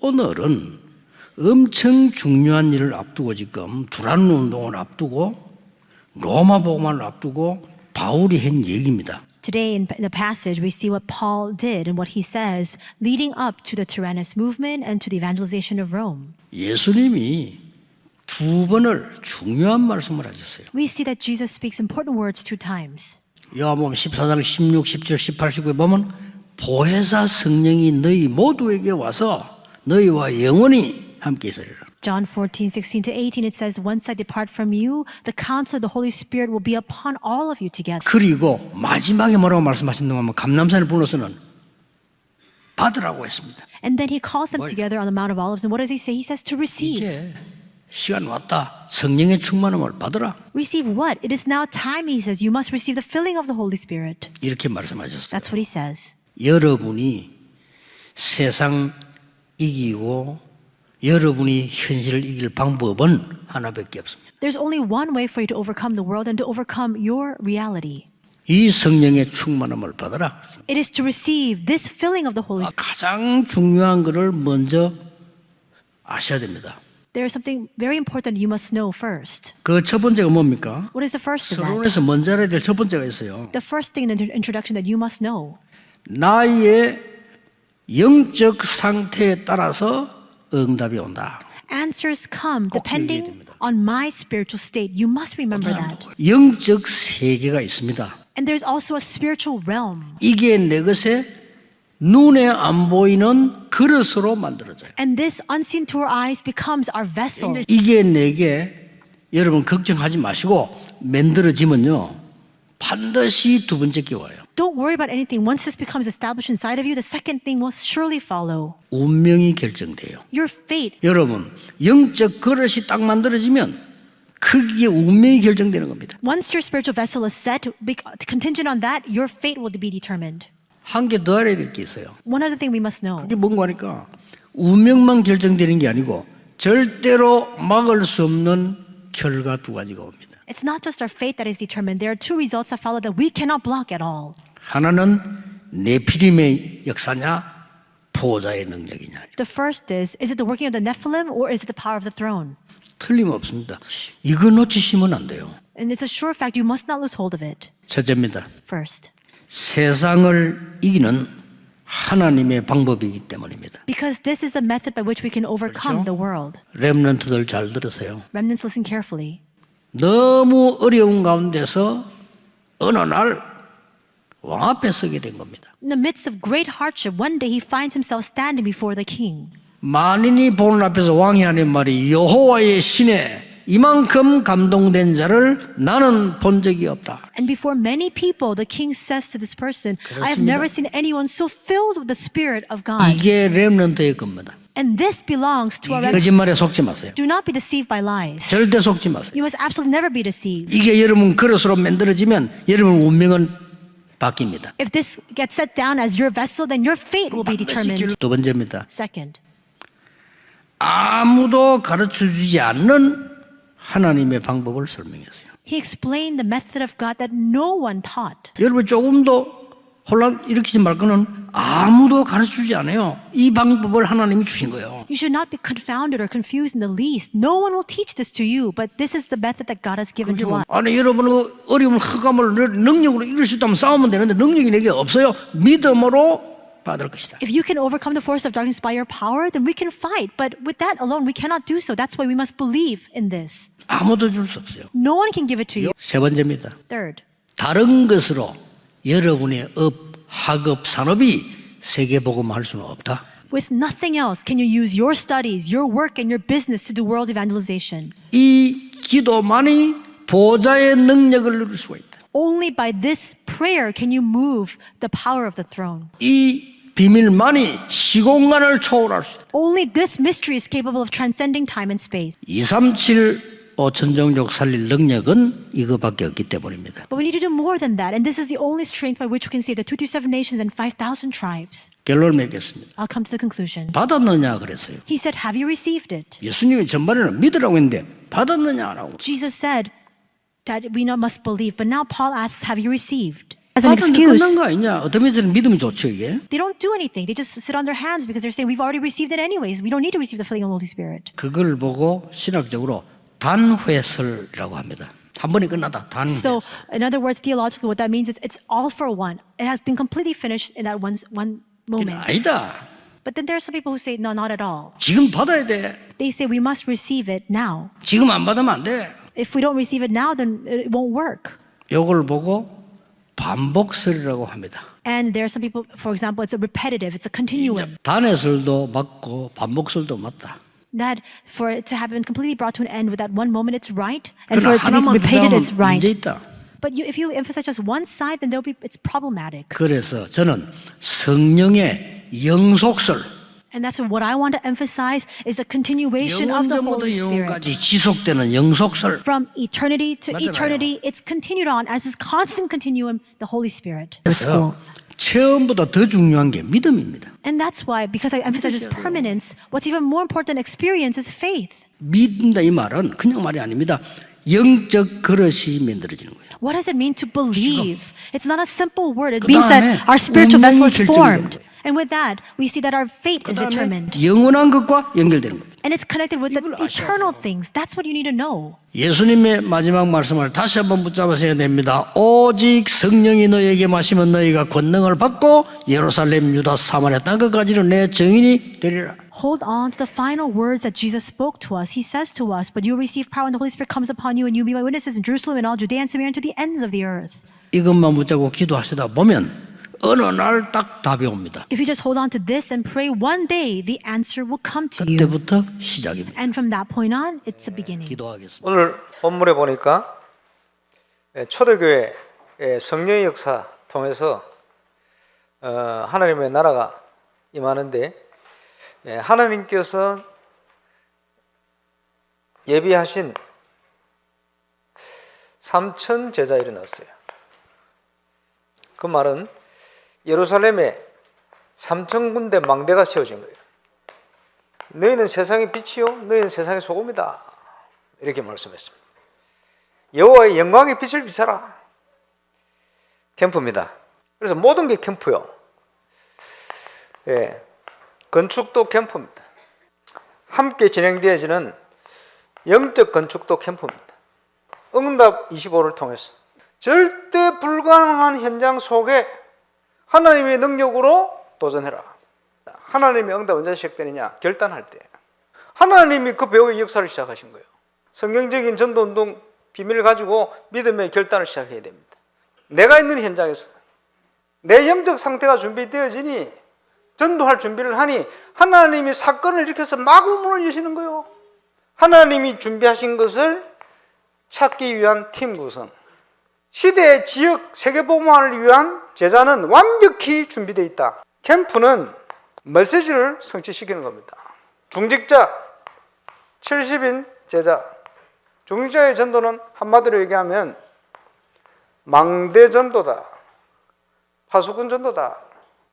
오늘은 엄청 중요한 일을 앞두고 지금 두란 운동을 앞두고 로마 복음을 앞두고 바울이 한 얘기입니다. Today in the passage, we see what Paul did and what he says leading up to the Tyrannus movement and to the evangelization of Rome. 예수님이 두 번을 중요한 말씀을 하셨어요. We see that Jesus speaks important words 2 times. 요한복음 14장 16, 17, 18, 19에 보면 보혜사 성령이 너희 모두에게 와서 너희와 영원히 함께 있으리라. John 14:16 to 18, it says, "Once I depart from you, the counsel of the Holy Spirit will be upon all of you together." 그리고 마지막에 뭐라고 말씀하셨는가 하면 감람산을 불러서는 받으라고 했습니다. And then he calls them together on the Mount of Olives, and what does he say? He says to receive. 이제 시간 왔다. 성령의 충만함을 받으라. Receive what? It is now time, he says. You must receive the filling of the Holy Spirit. 이렇게 말씀하셨어요. That's what he says. 여러분이 세상 이기고 여러분이 현실을 이길 방법은 하나밖에 없습니다. There's only one way for you to overcome the world and to overcome your reality. 이 성령의 충만함을 받아라. It is to receive this filling of the Holy Spirit. 가장 중요한 것을 먼저 아셔야 됩니다. There is something very important you must know first. 그 첫 번째가 뭡니까? What is the first of that? 서론에서 먼저 알아야 될 첫 번째가 있어요. The first thing in the introduction that you must know. 나의 영적 상태에 따라서 응답이 온다. Answers come 꼭 기억해야 depending 됩니다. on my spiritual state. You must remember that. 영적 세계가 있습니다. And there's also a spiritual realm. 이게 내 것에 눈에 안 보이는 그릇으로 만들어져요. And this unseen to our eyes becomes our vessel. 이게 내게 여러분 걱정하지 마시고 만들어지면요 반드시 두 번째 게 와요. Don't worry about anything. Once this becomes established inside of you, the second thing will surely follow. 운명이 결정돼요. Your fate. 여러분 영적 그릇이 딱 만들어지면 크기의 운명이 결정되는 겁니다. Once your spiritual vessel is set, contingent on that, your fate will be determined. 한 개 더 알아야 될 게 있어요. One other thing we must know. 그게 뭔가 하니까 운명만 결정되는 게 아니고 절대로 막을 수 없는 결과 두 가지가 옵니다. It's not just our fate that is determined. There are 2 results that follow that we cannot block at all. 하나는 네피림의 역사냐 보호자의 능력이냐. The first is it the working of the Nephilim or is it the power of the throne? 틀림없습니다. 이거 놓치시면 안 돼요. And it's a sure fact. You must not lose hold of it. 첫째입니다. First, 세상을 이기는 하나님의 방법이기 때문입니다. because this is the method by which we can overcome 그렇죠? the world. 렘넌트들 잘 들으세요. Remnants, listen carefully. 너무 어려운 가운데서 어느 날 왕 앞에 서게 된 겁니다. In the midst of great hardship, one day he finds himself standing before the king. 만인이 보는 앞에서 왕이 하는 말이 여호와의 신에 이만큼 감동된 자를 나는 본 적이 없다. And before many people, the king says to this person, I have 그렇습니다. never seen anyone so filled with the Spirit of God. 이게 렘넌트의 겁니다. And this belongs to our remnant. 거짓말에 속지 마세요. Do not be deceived by lies. 절대 속지 마세요. You must absolutely never be deceived. 이게 여러분 그릇으로 만들어지면 여러분 운명은 바뀝니다. If this gets set down as your vessel, then your fate will be determined. 두 번째입니다. Second, 아무도 가르쳐주지 않는 하나님의 방법을 설명했어요. he explained the method of God that no one taught. 여러분 조금도 혼란 일으키지 말 거는 아무도 가르쳐주지 않아요. 이 방법을 하나님이 주신 거예요. You should not be confounded or confused in the least. No one will teach this to you, but this is the method that God has given to us. 아니 여러분 어려운 흑암을 능력으로 이길 수 있다면 싸우면 되는데 능력이 내게 없어요. 믿음으로 받을 것이다. If you can overcome the force of darkness by your power, then we can fight. But with that alone, we cannot do so. That's why we must believe in this. 아무도 줄 수 없어요. No one can give it to you. 세 번째입니다. Third, 다른 것으로 여러분의 업, 학업, 산업이 세계복음할 수는 없다. with nothing else can you use your studies, your work, and your business to do world evangelization. 이 기도만이 보좌의 능력을 누릴 수가 있다. Only by this prayer can you move the power of the throne. 이 비밀만이 시공간을 초월할 수 있다. Only this mystery is capable of transcending time and space. 237 5천 종족 살릴 능력은 이거밖에 없기 때문입니다. But we need to do more than that. And this is the only strength by which we can save the 237 nations and 5,000 tribes. 결론을 맺겠습니다. I'll come to the conclusion. 받았느냐 그랬어요. He said, have you received it? 예수님이 전반에는 믿으라고 했는데 받았느냐 안 하고. Jesus said that we must believe. But now Paul asks, have you received? as an 받았는데 끝난 excuse. 거 아니냐? 어떤 면에서는 믿으면 좋죠 이게. They don't do anything. They just sit on their hands because they're saying we've already received it anyways. We don't need to receive the filling of the Holy Spirit. 그걸 보고 신학적으로 단회설이라고 합니다. 한 번에 끝났다. 단회설. So, in other words, theologically, what that means is it's all for one. It has been completely finished in that one moment. 아니다. But then there are some people who say, no, not at all. 지금 받아야 돼. They say we must receive it now. 지금 안 받으면 안 돼. If we don't receive it now, then it won't work. 이걸 보고 반복설이라고 합니다. And there are some people, for example, it's a repetitive, it's a continuum. 단회설도 맞고 반복설도 맞다. That for it to have been completely brought to an end with that one moment, it's right. And 그러나 for it to be 하나만 repeated, it's 주장하면 right. 문제 있다. But if you emphasize just one side, then it's problematic. 그래서 저는 성령의 영속설, And that's what I want to emphasize is the continuation of the 영원전부터 Holy Spirit. 영원까지 지속되는 영속설. From eternity to 맞잖아요. eternity, it's continued on as this constant continuum, the Holy Spirit. 그래서 처음보다 더 중요한 게 믿음입니다. And that's why, because I emphasize its permanence, what's even more important than experience is faith. 믿는다 이 말은 그냥 말이 아닙니다. 영적 그릇이 만들어지는 거예요. What does it mean to believe? It's not a simple word. It 그 means that 다음에 our spiritual vessel is 운명이 formed. 결정되는 거예요. And with that, we see that our fate is 그다음에 determined. 영원한 것과 연결되는 겁니다. And it's connected with the 이걸 아셔야 eternal things. That's what you need to know. 예수님의 마지막 말씀을 다시 한번 붙잡으셔야 됩니다. 오직 성령이 너희에게 마시면 너희가 권능을 받고 예루살렘, 유다, 사마리아 땅끝까지는 내 증인이 되리라. Hold on to the final words that Jesus spoke to us. He says to us, but you will receive power when the Holy Spirit comes upon you and you will be my witnesses in Jerusalem and all Judea and Samaria and to the ends of the earth. 이것만 붙잡고 기도하시다 보면 어느 날 딱 답이 옵니다. If you just hold on to this and pray, one day the answer will come to you. 그때부터 시작입니다. And from that point on, it's a beginning. 기도하겠습니다. 오늘 본문에 보니까 초대교회 성령의 역사 통해서 하나님의 나라가 임하는데 하나님께서 예비하신 3천 제자를 넣었어요. 그 말은 예루살렘에 3천 군데 망대가 세워진 거예요. 너희는 세상의 빛이요 너희는 세상의 소금이다 이렇게 말씀했습니다. 여호와의 영광의 빛을 비춰라. 캠프입니다. 그래서 모든 게 캠프요. 건축도 캠프입니다. 함께 진행되어지는 영적 건축도 캠프입니다. 응답 25를 통해서 절대 불가능한 현장 속에 하나님의 능력으로 도전해라. 하나님의 응답 언제 시작되느냐? 결단할 때. 하나님이 그 배후의 역사를 시작하신 거예요. 성경적인 전도운동 비밀을 가지고 믿음의 결단을 시작해야 됩니다. 내가 있는 현장에서 내 영적 상태가 준비되어지니 전도할 준비를 하니 하나님이 사건을 일으켜서 마구 문을 여시는 거예요. 하나님이 준비하신 것을 찾기 위한 팀 구성. 시대, 지역, 세계복음화를 위한 제자는 완벽히 준비되어 있다. 캠프는 메시지를 성취시키는 겁니다. 중직자, 70인 제자. 중직자의 전도는 한마디로 얘기하면 망대 전도다. 파수꾼 전도다.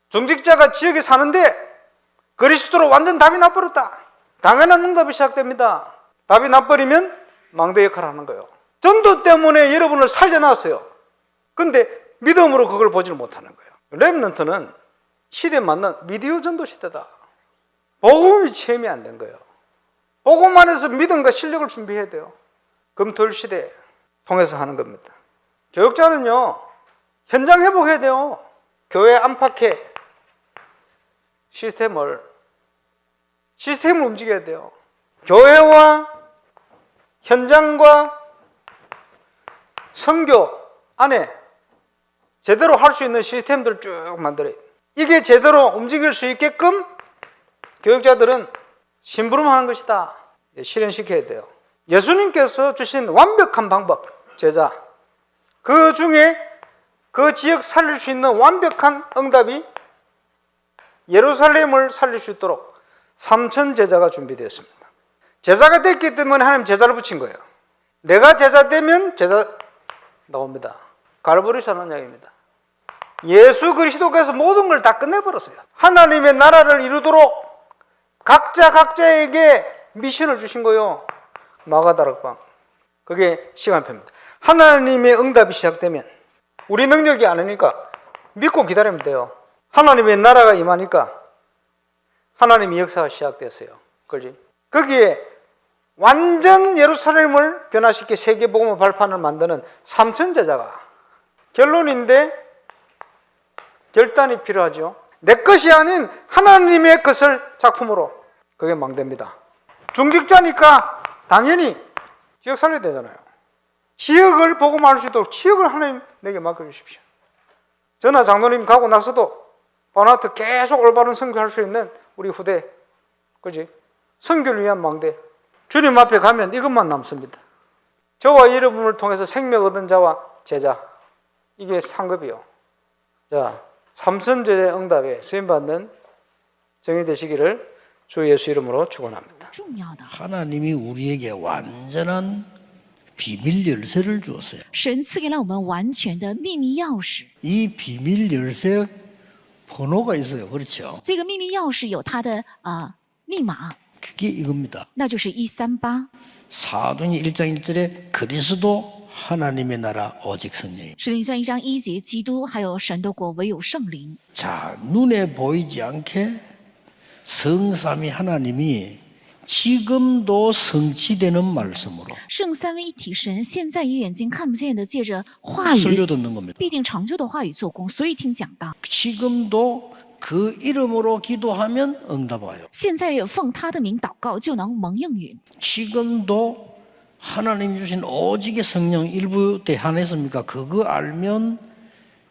중직자가 지역에 사는데 그리스도로 완전 답이 나버렸다. 당연한 응답이 시작됩니다. 답이 나버리면 망대 역할을 하는 거예요. 전도 때문에 여러분을 살려놨어요. 근데 믿음으로 그걸 보지를 못하는 거예요. 렘넌트는 시대에 맞는 미디어 전도 시대다. 복음이 체험이 안 된 거예요. 복음만 해서 믿음과 실력을 준비해야 돼요. 금토일 시대 통해서 하는 겁니다. 교육자는요, 현장 회복해야 돼요. 교회 안팎의 시스템을 움직여야 돼요. 교회와 현장과 선교 안에 제대로 할 수 있는 시스템들을 쭉 만들어요. 이게 제대로 움직일 수 있게끔 교육자들은 심부름하는 것이다. 실현시켜야 돼요. 예수님께서 주신 완벽한 방법, 제자. 그 중에 그 지역 살릴 수 있는 완벽한 응답이 예루살렘을 살릴 수 있도록 3천 제자가 준비되었습니다. 제자가 됐기 때문에 하나님 제자를 붙인 거예요. 내가 제자 되면 제자 나옵니다. 갈보리사는 이야기입니다. 예수 그리스도께서 모든 걸 다 끝내버렸어요. 하나님의 나라를 이루도록 각자에게 미션을 주신 거예요. 마가다락방. 그게 시간표입니다. 하나님의 응답이 시작되면 우리 능력이 아니니까 믿고 기다리면 돼요. 하나님의 나라가 임하니까 하나님의 역사가 시작됐어요. 그렇지? 거기에 완전 예루살렘을 변화시켜 세계복음의 발판을 만드는 삼천제자가 결론인데 결단이 필요하죠. 내 것이 아닌 하나님의 것을 작품으로. 그게 망대입니다. 중직자니까 당연히 지역 살려야 되잖아요. 지역을 복음할 수 있도록 지역을 하나님 내게 맡겨주십시오. 저나 장로님 가고 나서도 바나트 계속 올바른 선교할 수 있는 우리 후대, 그지? 선교를 위한 망대. 주님 앞에 가면 이것만 남습니다. 저와 여러분을 통해서 생명 얻은 자와 제자. 이게 상급이요. 자, 삼천제자 응답에 수임받는 정의 되시기를 주 예수 이름으로 축원합니다. 重要的， 하나님이 우리에게 완전한 비밀 열쇠를 주었어요. 神赐给了我们完全的秘密钥匙。 이 비밀 열쇠 번호가 있어요. 그렇죠? 这个秘密钥匙有它的密码， 그게 이겁니다. 那就是138。 사도행전 1장 1절에 그리스도 하나님의 나라 오직 성령이. 使徒行传1章1节，基督还有神的国唯有圣灵。 자, 눈에 보이지 않게 성삼위 하나님이 지금도 성취되는 말씀으로 圣三位一体神现在也眼睛看不见的，借着话语 설교 듣는 겁니다. 必定长久的话语做工，所以听讲道。 지금도 그 이름으로 기도하면 응답 와요. 现在也奉他的名祷告，就能蒙应允。 지금도 하나님 주신 오직의 성령 일부 때 한했습니까? 그거 알면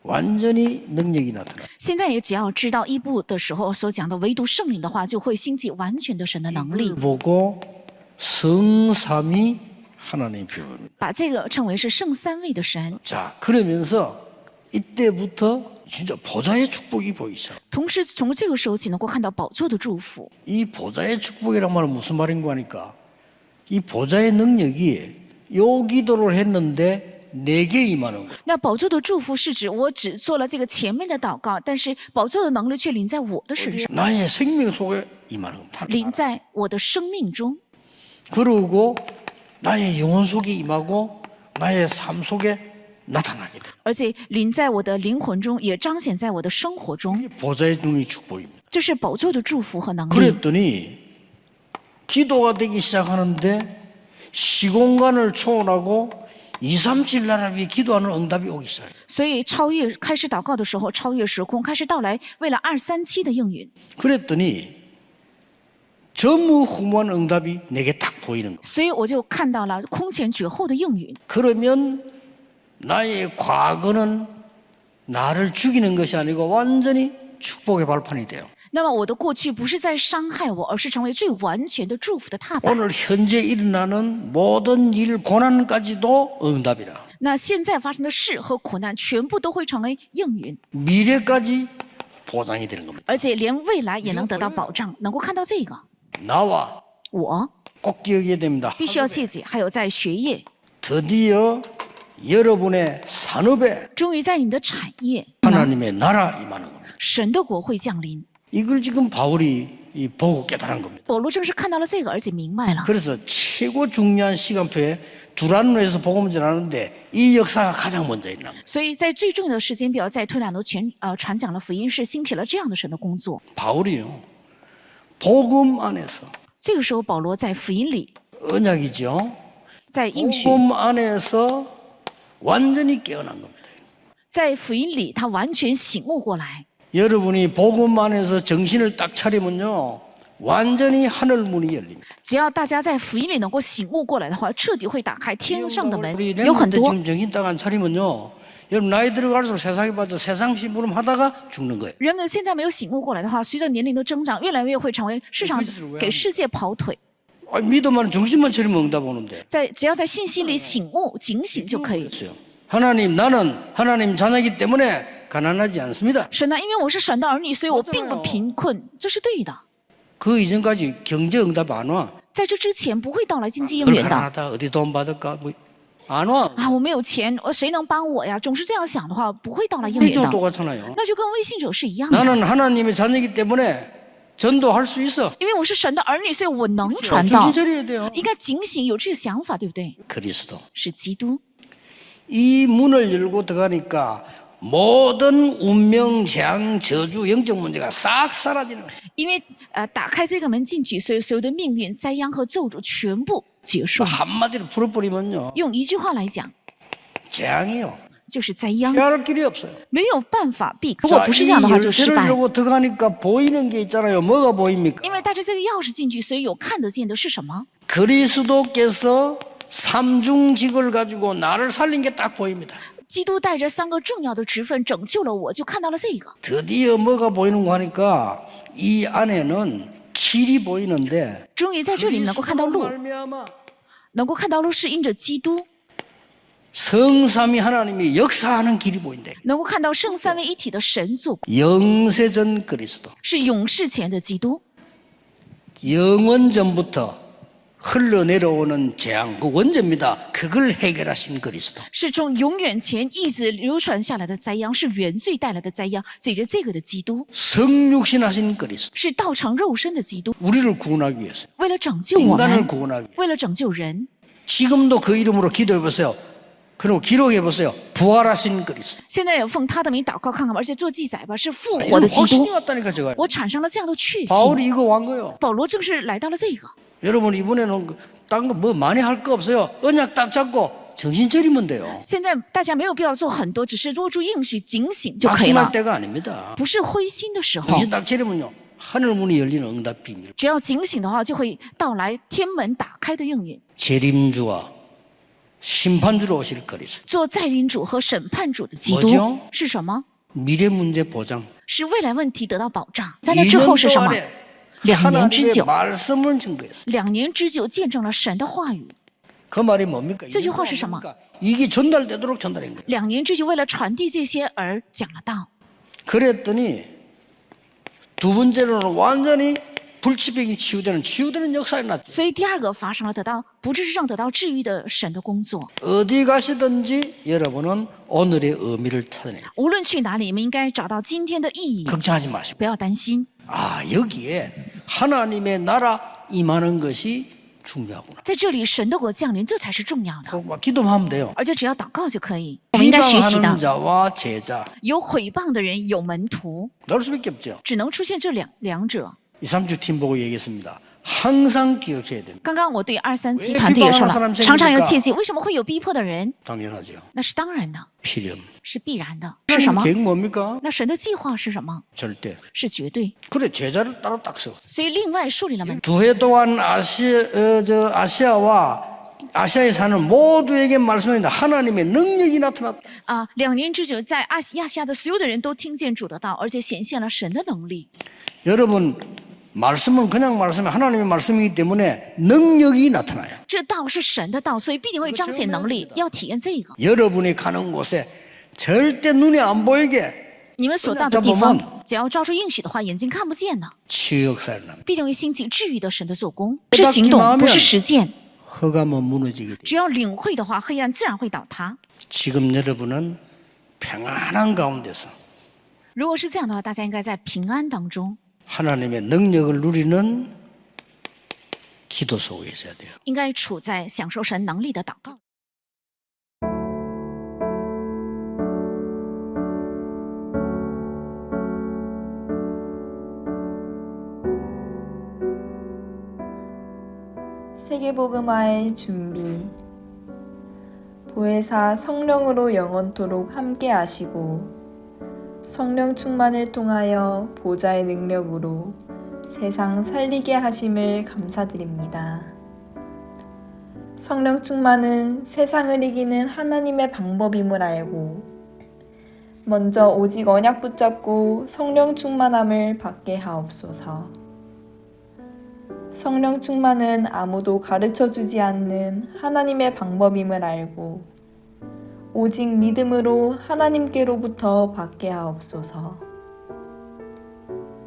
완전히 능력이 나타나. 现在也只要知道一部的时候所讲的唯独圣灵的话，就会兴起完全的神的能力 이걸 。 보고 성삼위 하나님 표현입니다. 把这个称为是圣三位的神。 자, 그러면서 이때부터 진짜 보좌의 축복이 보이기 시작. 同时，从这个时候起能够看到宝座的祝福。 이 보좌의 축복이란 말은 무슨 말인가 하니까 이 보좌의 능력이 요 기도를 했는데 내게 임하는 거예요. 那宝座的祝福是指我只做了这个前面的祷告，但是宝座的能力却临在我的身上， 나의 생명 속에 임하는 겁니다. 临在我的生命中， 그리고 나의 영혼 속에 임하고 나의 삶 속에 나타나게 돼요. 而且临在我的灵魂中，也彰显在我的生活中。 이게 보좌의 능력이 축복입니다. 这是宝座的祝福和能力。 그랬더니 기도가 되기 시작하는데 시공간을 초월하고 2, 3, 7 나라를 위해 기도하는 응답이 오기 시작해요. 所以开始祷告的时候，超越时空，开始到来为了237的应允。 그랬더니 전무후무한 응답이 내게 딱 보이는 거예요. 所以我就看到了空前绝后的应允。 그러면 나의 과거는 나를 죽이는 것이 아니고 완전히 축복의 발판이 돼요. 那么我的过去不是在伤害我，而是成为最完全的祝福的踏板。 오늘 현재 일어나는 모든 일 고난까지도 응답이라. 那现在发生的事和苦难，全部都会成为应允， 미래까지 보장이 되는 겁니다. 而且连未来也能得到保障，能够看到这个。 나와 我 꼭 기억해야 됩니다. 必须要切记，还有在学业， 드디어 여러분의 산업에 终于在你们的产业， 하나님의 나라 임하는 겁니다. 神的国会降临。 이걸 지금 바울이 보고 깨달은 겁니다. 保罗正是看到了这个，而且明白了。 그래서 최고 중요한 시간표에 두란노에서 복음을 전하는데 이 역사가 가장 먼저 있나. 所以在最重要的时间表，在推拿罗传讲了福音，是兴起了这样的神的工作。 바울이요. 복음 안에서 这个时候，保罗在福音里， 언약이죠. 在应许， 복음 안에서 완전히 깨어난 겁니다. 在福音里，他完全醒悟过来。 여러분이 복음 안에서 정신을 딱 차리면요. 완전히 하늘 문이 열립니다. 只要大家在福音里能够醒悟过来的话，彻底会打开天上的门。 우리 有很 렘넌트 多 지금 정신 딱 안 차리면요. 여러분 나이 들어갈수록 세상에 빠져 세상 심부름 하다가 죽는 거예요. 人们现在没有醒悟过来的话，随着年龄的增长，越来越会成为市场给世界跑腿。 믿음만 정신만 차리면 응답 오는데. 只要在信息里醒悟、警醒就可以。 그렇죠. 하나님 나는 하나님 자녀이기 때문에 가난하지 않습니다. 神呢，因为我是神的儿女，所以我并不贫困，这是对的。 그 이전까지 경제 응답 안 와. 在这之前不会到来经济应 늘 允的。 가난하다 어디 돈 받을까 뭐 안 와. 啊，我没有钱，谁能帮我呀？总是这样想的话，不会到来应允 우리도 的。 똑같잖아요. 那就跟微信者是一样的。 나는 하나님의 자녀이기 때문에 전도할 수 있어. 因为我是神的儿女，所以我能传道 정신 。 차려야 돼요. 应该警醒，有这个想法，对不对？ 그리스도. 是基督。이 문을 열고 들어가니까 모든 운명, 재앙, 저주, 영적 문제가 싹 사라지는 거예요. 因为打开这个门进去，所有的命运、灾殃和咒诅全部结束。 한마디로 풀어버리면요, 用一句话来讲， 재앙이요. 就是灾殃， 피할 길이 없어요. 没有办法避开。如果 자, 不是 이 这样的话，就失 열쇠를 败。 열고 들어가니까 보이는 게 있잖아요. 뭐가 보입니까? 因为带着这个钥匙进去，所以有看得见的是什么？ 그리스도께서 삼중직을 가지고 나를 살린 게 딱 보입니다. 基督带着3个重要的职分拯救了我，就看到了这个。 드디어 뭐가 보이는 거 하니까 이 안에는 길이 보이는데 终于在这里能够看到 그리스도로 路， 말미암아 能够看到路是因着基督， 성삼위 하나님이 역사하는 길이 보인다. 能够看到圣三位一体的神作， 영세전 그리스도. 是永世前的基督， 영원전부터 흘러내려오는 재앙, 그 원죄입니다. 그걸 해결하신 그리스도. 是从永远前一直流传下来的灾殃，是原罪带来的灾殃。指着这个的基督， 성육신하신 그리스도. 是道成肉身的基督， 우리를 구원하기 위해서. 为了拯救我 인간을 们， 구원하기 위해서. 为了拯救人。 지금도 그 이름으로 기도해 보세요. 그리고 기록해 보세요. 부활하신 그리스도. 现在也奉他的名祷告看看吧，而且做记载吧，是复活 이런 的基督 확신이 。 왔다니까 제가. 我产生了这样的确信。 바울이 이거 완 거예요. 保罗正是来到了这个。 여러분 이번에는 딴 거 뭐 많이 할 거 없어요. 언약 딱 잡고 정신 차리면 돼요. 现在大家没有必要做很多，只是握住应许，警醒就可以 낙심할 了， 때가 아닙니다. 不是灰心的时候。 정신 딱 차리면요. 하늘 문이 열리는 응답 비밀. 只要警醒的话，就会到来天门打开的应允。 재림주와 심판주로 오실 그리스도. 做再临主和审判主的基 뭐죠 督是什么？ 미래 문제 보장. 是未来问题得到保障。在那之后 2년 是什么？ 동안에 2年之 하나님의 久， 말씀을 증거했어요. 2年之久见证了神的话语。 그 말이 뭡니까? 这句话是什么？ 이게 전달되도록 전달한 거예요. 2年之久，为了传递这些而讲了道。 그랬더니 두 번째로는 완전히 불치병이 치유되는 역사가 났죠. 所以第二个发生了得到不治之症得到治愈的神的工作。 어디 가시든지 여러분은 오늘의 의미를 찾아내요. 无论去哪里，你们应该找到今天的意义， 걱정하지 마시고. 不要担心。 아, 여기에 하나님의 나라 임하는 것이 중요하구나. 在这里，神的国降临，这才是重要的。 꼭 막 기도만 하면 돼요. 而且只要祷告就可以。我们应该学习 비방하는 的， 자와 제자 有毁谤的人，有门徒， 나올 수밖에 없죠. 只能出现这两者。 237 팀 보고 얘기했습니다. 항상 기억해야 됩니다. 刚刚我对237团队也说了，常常要切记，为什么会有逼迫的人？ 당연하죠. 那是当然的， 필연. 是必然的。是什么？ 계획 뭡니까? 那神的计划是什么？ 절대. 是绝对。 그래 제자를 따로 딱 세워. 所以另外树立了门。 두 해 동안 아시아에 사는 모두에게 말씀합니다. 하나님의 능력이 나타났다. 2年之久，在亚细亚的所有的人都听见主的道，而且显现了神的能力。 여러분 말씀은 그냥 말씀이 하나님의 말씀이기 때문에 능력이 나타나요. 这道是神的道，所以必定会彰显能力。要体验这个， 여러분이 가는 곳에 절대 눈에 안 보이게 你们所到的地方，只要抓住应许的话，眼睛看不见的， 치유 역사를 합니다. 必定会兴起治愈的神的做工。是行动，不是实践。 허감은 무너지게 돼요. 只要领会的话，黑暗自然会倒塌。 지금 여러분은 평안한 가운데서 如果是这样的话，大家应该在平安当中， 하나님의 능력을 누리는 기도 속에 있어야 돼요. 应该处在享受神能力的祷告。 세계복음화의 준비. 보혜사 성령으로 영원토록 함께 하시고 성령 충만을 통하여 보좌의 능력으로 세상 살리게 하심을 감사드립니다. 성령 충만은 세상을 이기는 하나님의 방법임을 알고 먼저 오직 언약 붙잡고 성령 충만함을 받게 하옵소서. 성령 충만은 아무도 가르쳐주지 않는 하나님의 방법임을 알고 오직 믿음으로 하나님께로부터 받게 하옵소서.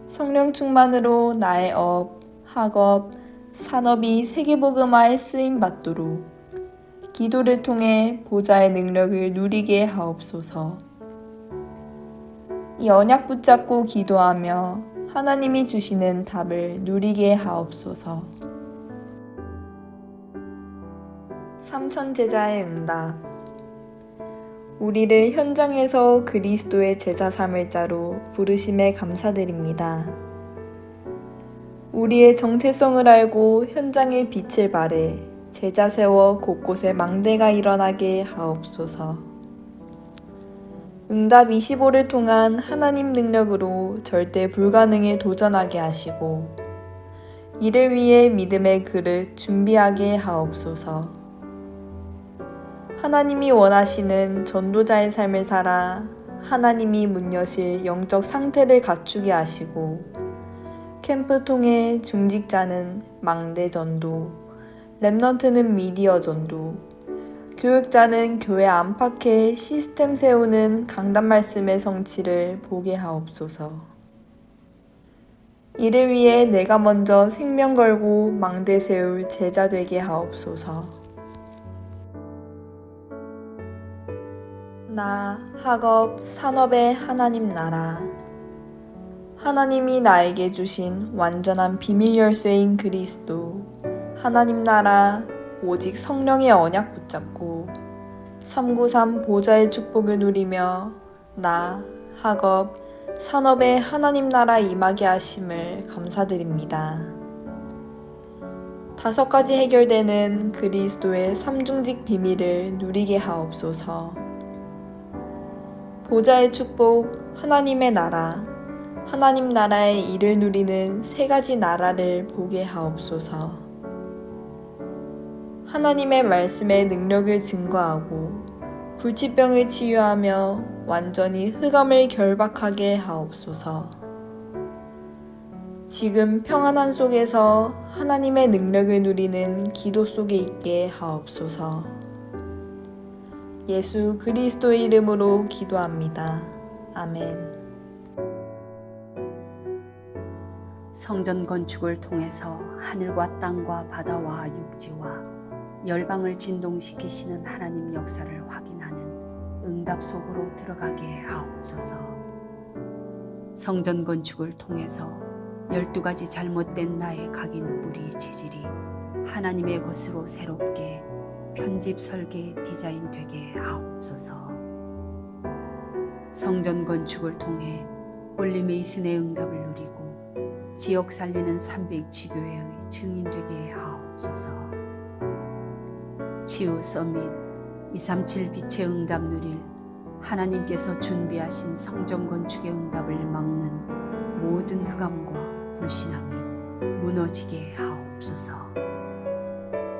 성령 충만으로 나의 업, 학업, 산업이 세계복음화에 쓰임받도록 기도를 통해 보좌의 능력을 누리게 하옵소서. 이 언약 붙잡고 기도하며 하나님이 주시는 답을 누리게 하옵소서. 삼천제자의 응답. 우리를 현장에서 그리스도의 제자 삼을 자로 부르심에 감사드립니다. 우리의 정체성을 알고 현장의 빛을 발해 제자 세워 곳곳에 망대가 일어나게 하옵소서. 응답 25를 통한 하나님 능력으로 절대 불가능에 도전하게 하시고 이를 위해 믿음의 그릇 준비하게 하옵소서. 하나님이 원하시는 전도자의 삶을 살아 하나님이 문 여실 영적 상태를 갖추게 하시고 캠프 통해 중직자는 망대 전도, 렘넌트는 미디어 전도, 교육자는 교회 안팎에 시스템 세우는 강단 말씀의 성취를 보게 하옵소서. 이를 위해 내가 먼저 생명 걸고 망대 세울 제자 되게 하옵소서. 나 학업 산업의 하나님 나라. 하나님이 나에게 주신 완전한 비밀 열쇠인 그리스도, 하나님 나라, 오직 성령의 언약 붙잡고 393 보좌의 축복을 누리며 나 학업 산업의 하나님 나라 임하게 하심을 감사드립니다. 5가지 해결되는 그리스도의 삼중직 비밀을 누리게 하옵소서. 보좌의 축복, 하나님의 나라, 하나님 나라의 일을 누리는 3가지 나라를 보게 하옵소서. 하나님의 말씀의 능력을 증거하고 불치병을 치유하며 완전히 흑암을 결박하게 하옵소서. 지금 평안한 속에서 하나님의 능력을 누리는 기도 속에 있게 하옵소서. 예수 그리스도의 이름으로 기도합니다. 아멘. 성전 건축을 통해서 하늘과 땅과 바다와 육지와 열방을 진동시키시는 하나님 역사를 확인하는 응답 속으로 들어가게 하옵소서. 성전 건축을 통해서 12가지 잘못된 나의 각인 뿌리 체질이 하나님의 것으로 새롭게 편집 설계 디자인 되게 하옵소서. 성전 건축을 통해 홀리 메이슨의 응답을 누리고 지역 살리는 300지교회의 증인 되게 하옵소서. 치유 서밋 237 빛의 응답 누릴 하나님께서 준비하신 성전 건축의 응답을 막는 모든 흑암과 불신앙이 무너지게 하옵소서.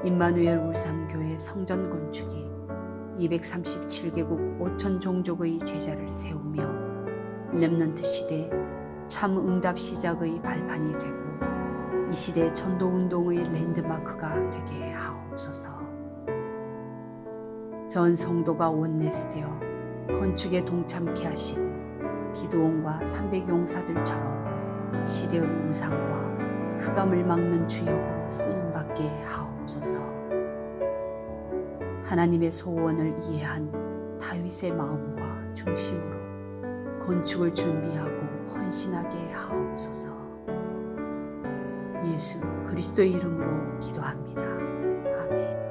임마누엘 울산교회 성전 건축이 237개국 5천 종족의 제자를 세우며 렘넌트 시대 참 응답 시작의 발판이 되고 이 시대 전도운동의 랜드마크가 되게 하옵소서. 전 성도가 원내스되어 건축에 동참케 하시고 기도원과 300용사들처럼 시대의 우상과 흑암을 막는 주역으로 쓰임받게 하옵소서. 하나님의 소원을 이해한 다윗의 마음과 중심으로 건축을 준비하고 헌신하게 하옵소서. 예수 그리스도의 이름으로 기도합니다. 아멘.